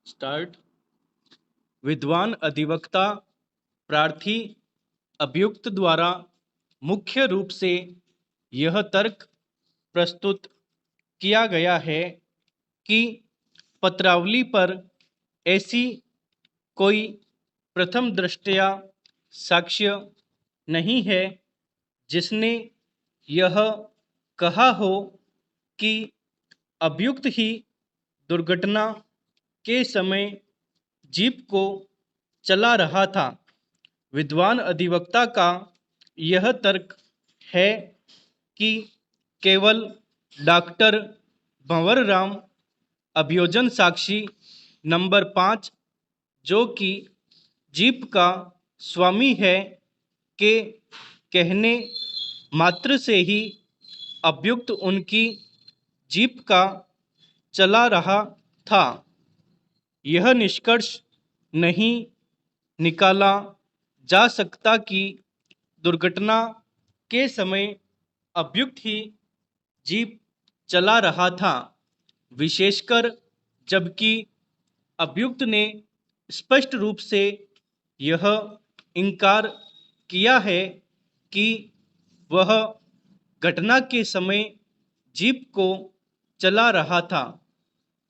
Start. विद्वान अधिवक्ता प्रार्थी अभियुक्त द्वारा मुख्य रूप से यह तर्क प्रस्तुत किया गया है कि पत्रावली पर ऐसी कोई प्रथम दृष्टया साक्ष्य नहीं है जिसने यह कहा हो कि अभियुक्त ही दुर्घटना के समय जीप को चला रहा था। विद्वान अधिवक्ता का यह तर्क है कि केवल डॉक्टर भंवर राम अभियोजन साक्षी नंबर 5 जो कि जीप का स्वामी है के कहने मात्र से ही अभियुक्त उनकी जीप का चला रहा था। यह निष्कर्ष नहीं निकाला जा सकता कि दुर्घटना के समय अभियुक्त ही जीप चला रहा था, विशेषकर जबकि अभियुक्त ने स्पष्ट रूप से यह इनकार किया है कि वह घटना के समय जीप को चला रहा था।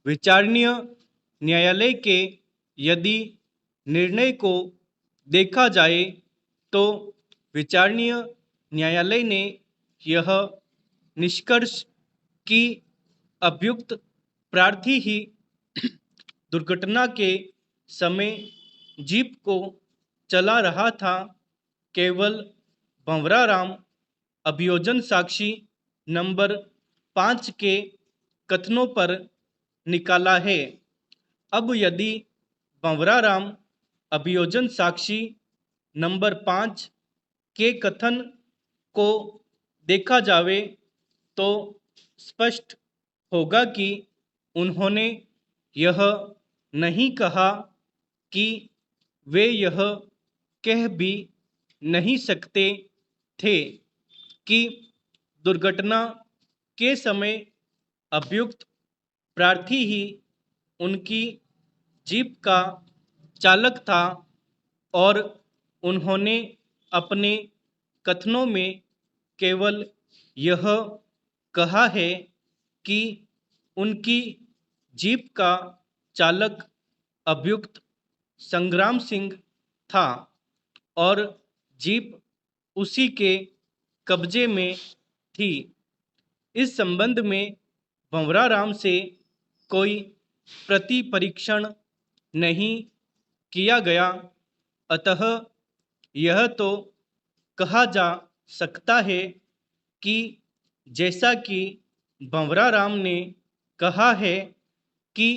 विचारणीय न्यायालय के यदि निर्णय को देखा जाए तो विचारणीय न्यायालय ने यह निष्कर्ष कि अभियुक्त प्रार्थी ही दुर्घटना के समय जीप को चला रहा था केवल भंवराराम अभियोजन साक्षी नंबर 5 के कथनों पर निकाला है। अब यदि भंवराराम अभियोजन साक्षी नंबर 5 के कथन को देखा जावे तो स्पष्ट होगा कि उन्होंने यह नहीं कहा कि वे यह कह भी नहीं सकते थे कि दुर्घटना के समय अभियुक्त प्रार्थी ही उनकी जीप का चालक था और उन्होंने अपने कथनों में केवल यह कहा है कि उनकी जीप का चालक अभियुक्त संग्राम सिंह था और जीप उसी के कब्जे में थी। इस संबंध में भंवराराम से कोई प्रति परीक्षण नहीं किया गया, अतः यह तो कहा जा सकता है कि जैसा कि भंवराराम ने कहा है कि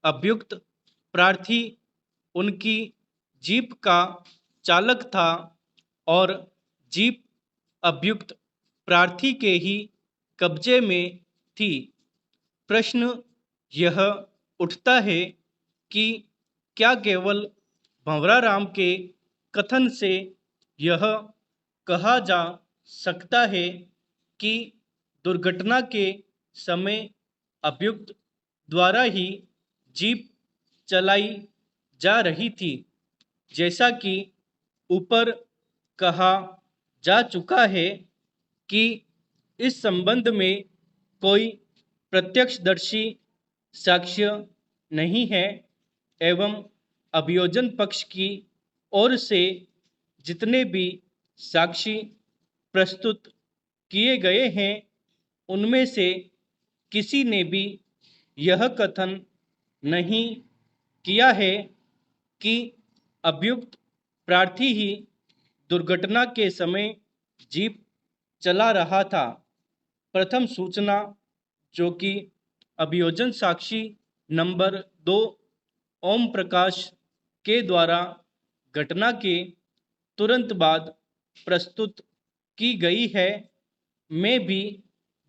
अभियुक्त प्रार्थी उनकी जीप का चालक था और जीप अभियुक्त प्रार्थी के ही कब्जे में थी। प्रश्न यह उठता है कि क्या केवल भंवराराम के कथन से यह कहा जा सकता है कि दुर्घटना के समय अभियुक्त द्वारा ही जीप चलाई जा रही थी, जैसा कि ऊपर कहा जा चुका है कि इस संबंध में कोई प्रत्यक्षदर्शी साक्ष्य नहीं है एवं अभियोजन पक्ष की ओर से जितने भी साक्षी प्रस्तुत किए गए हैं उनमें से किसी ने भी यह कथन नहीं किया है कि अभियुक्त प्रार्थी ही दुर्घटना के समय जीप चला रहा था। प्रथम सूचना जो कि अभियोजन साक्षी नंबर 2 ओम प्रकाश के द्वारा घटना के तुरंत बाद प्रस्तुत की गई है में भी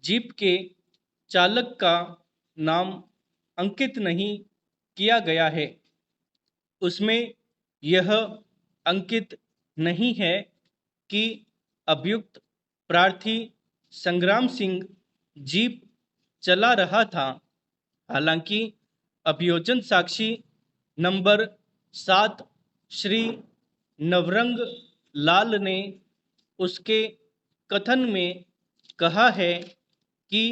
जीप के चालक का नाम अंकित नहीं किया गया है। उसमें यह अंकित नहीं है कि अभियुक्त प्रार्थी संग्राम सिंह जीप चला रहा था। हालांकि अभियोजन साक्षी नंबर 7, श्री नवरंग लाल ने उसके कथन में कहा है कि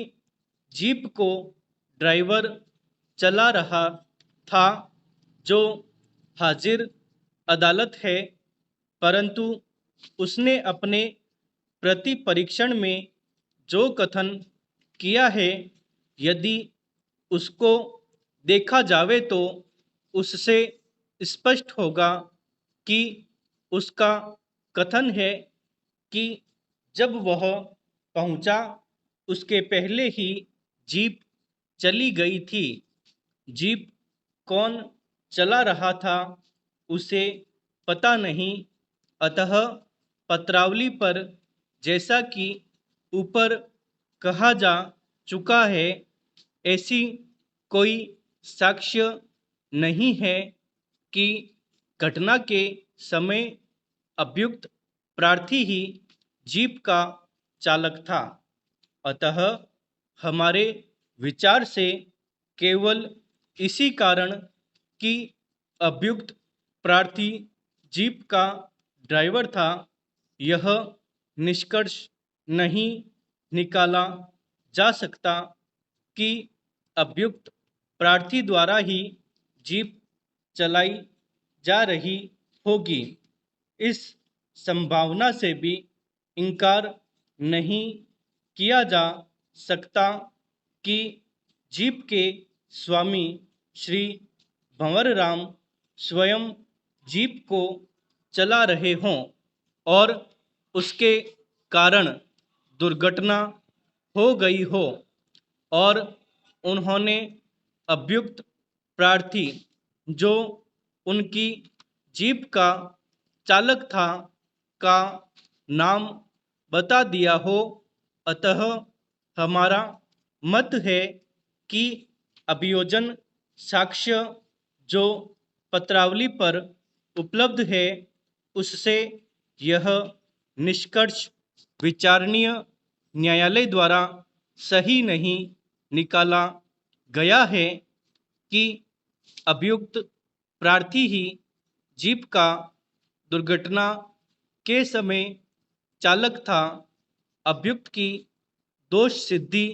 जीप को ड्राइवर चला रहा था, जो हाजिर अदालत है, परंतु उसने अपने प्रति परीक्षण में जो कथन किया है, यदि उसको देखा जावे तो उससे स्पष्ट होगा कि उसका कथन है कि जब वह पहुंचा उसके पहले ही जीप चली गई थी। जीप कौन चला रहा था उसे पता नहीं, अतः पत्रावली पर जैसा कि ऊपर कहा जा चुका है, ऐसी कोई साक्ष्य नहीं है कि घटना के समय अभियुक्त प्रार्थी ही जीप का चालक था। अतः हमारे विचार से केवल इसी कारण कि अभियुक्त प्रार्थी जीप का ड्राइवर था, यह निष्कर्ष नहीं निकाला जा सकता कि अभियुक्त प्रार्थी द्वारा ही जीप चलाई जा रही होगी। इस संभावना से भी इनकार नहीं किया जा सकता कि जीप के स्वामी श्री भंवर राम स्वयं जीप को चला रहे हों और उसके कारण दुर्घटना हो गई हो और उन्होंने अभियुक्त प्रार्थी, जो उनकी जीप का चालक था, का नाम बता दिया हो। अतः हमारा मत है कि अभियोजन साक्ष्य जो पत्रावली पर उपलब्ध है, उससे यह निष्कर्ष विचारणीय न्यायालय द्वारा सही नहीं निकाला गया है कि अभियुक्त प्रार्थी ही जीप का दुर्घटना के समय चालक था। अभियुक्त की दोष सिद्धि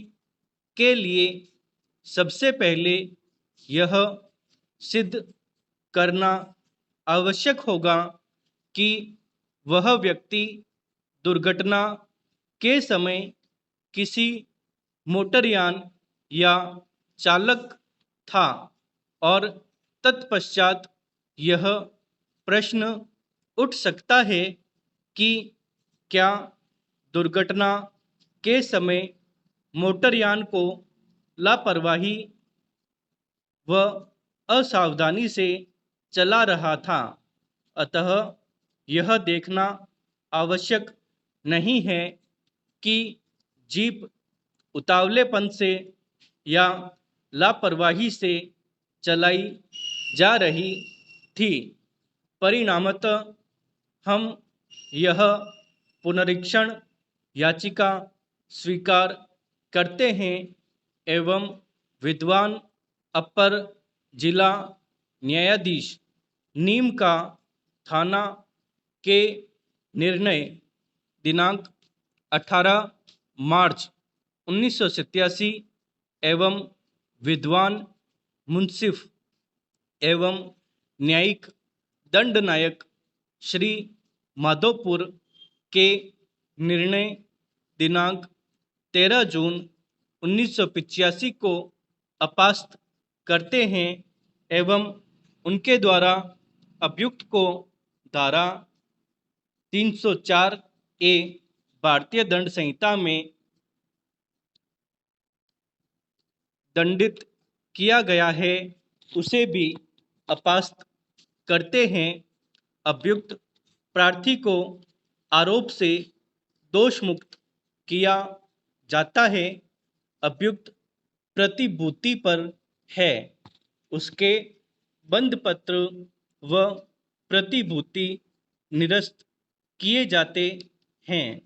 के लिए सबसे पहले यह सिद्ध करना आवश्यक होगा कि वह व्यक्ति दुर्घटना के समय किसी मोटरयान या चालक था और तत्पश्चात यह प्रश्न उठ सकता है कि क्या दुर्घटना के समय मोटरयान को लापरवाही व असावधानी से चला रहा था। अतः यह देखना आवश्यक नहीं है कि जीप उतावलेपन से या लापरवाही से चलाई जा रही थी। परिणामतः हम यह पुनरीक्षण याचिका स्वीकार करते हैं एवं विद्वान अपर जिला न्यायाधीश नीम का थाना के निर्णय दिनांक 18 मार्च 1987 एवं विद्वान मुंसिफ एवं न्यायिक दंडनायक श्री माधोपुर के निर्णय दिनांक 13 जून 1985 को अपास्त करते हैं एवं उनके द्वारा अभियुक्त को धारा 304 ए भारतीय दंड संहिता में दंडित किया गया है, उसे भी अपास्त करते हैं। अभियुक्त प्रार्थी को आरोप से दोष मुक्त किया जाता है। अभियुक्त प्रतिभूति पर है, उसके बंध पत्र व प्रतिभूति निरस्त किए जाते हैं।